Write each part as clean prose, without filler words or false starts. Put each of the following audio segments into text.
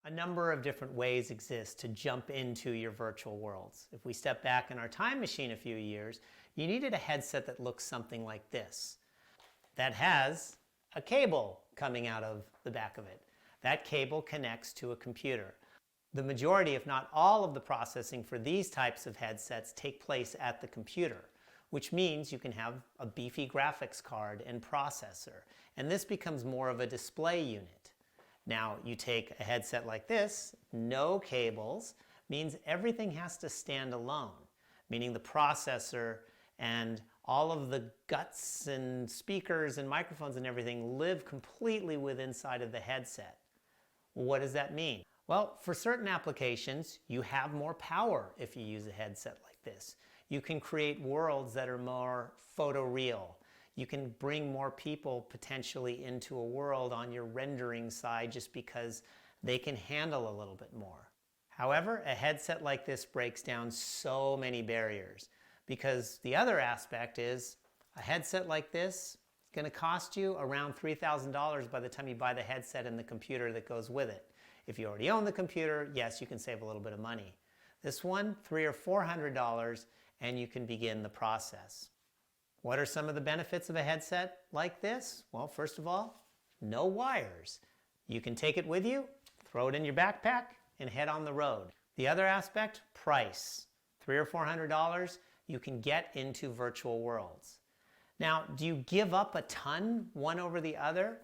A number of different ways exist to jump into your virtual worlds. If we step back in our time machine a few years, you needed a headset that looks something like this. That has a cable coming out of the back of it. That cable connects to a computer. The majority, if not all, of the processing for these types of headsets take place at the computer, which means you can have a beefy graphics card and processor, and this becomes more of a display unit. Now, you take a headset like this, no cables, means everything has to stand alone, meaning the processor and all of the guts and speakers and microphones and everything live completely within inside of the headset. What does that mean? Well, for certain applications, you have more power if you use a headset like this. You can create worlds that are more photoreal. You can bring more people potentially into a world on your rendering side just because they can handle a little bit more. However, a headset like this breaks down so many barriers because the other aspect is a headset like this is going to cost you around $3,000 by the time you buy the headset and the computer that goes with it. If you already own the computer, yes, you can save a little bit of money. This one, $300 or $400, and you can begin the process. What are some of the benefits of a headset like this? Well, first of all, no wires. You can take it with you, throw it in your backpack, and head on the road. The other aspect, price. $300 or $400, you can get into virtual worlds. Now, do you give up a ton, one over the other?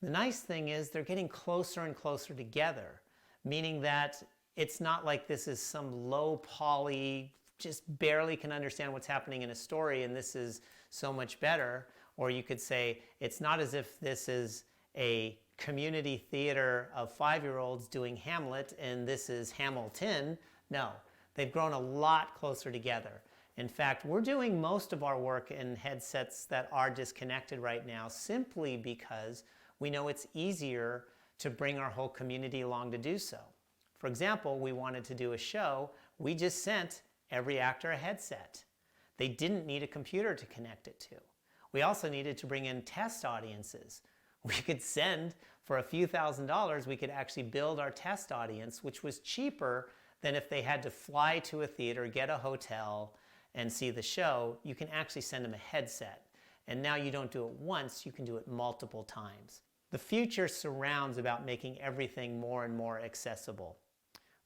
The nice thing is they're getting closer and closer together, meaning that it's not like this is some low poly, just barely can understand what's happening in a story and this is so much better. Or you could say it's not as if this is a community theater of 5-year-olds doing Hamlet and this is Hamilton. No, they've grown a lot closer together. In fact, we're doing most of our work in headsets that are disconnected right now simply because we know it's easier to bring our whole community along to do so. For example, we wanted to do a show, we just sent every actor a headset. They didn't need a computer to connect it to. We also needed to bring in test audiences. We could send, for a few $1,000s, we could actually build our test audience, which was cheaper than if they had to fly to a theater, get a hotel, and see the show. You can actually send them a headset. And now you don't do it once, you can do it multiple times. The future surrounds about making everything more and more accessible.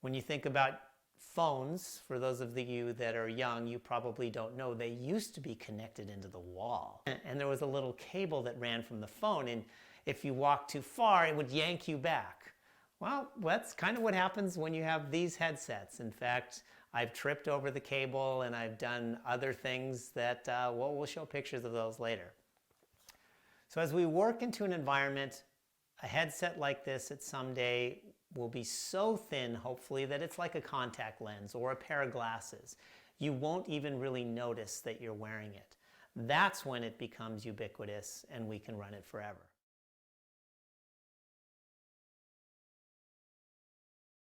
When you think about phones, for those of you that are young, you probably don't know, they used to be connected into the wall. And there was a little cable that ran from the phone, and if you walked too far, it would yank you back. Well, that's kind of what happens when you have these headsets. In fact, I've tripped over the cable and I've done other things that, well, we'll show pictures of those later. So as we work into an environment, a headset like this at someday will be so thin, hopefully, that it's like a contact lens or a pair of glasses. You won't even really notice that you're wearing it. That's when it becomes ubiquitous and we can run it forever.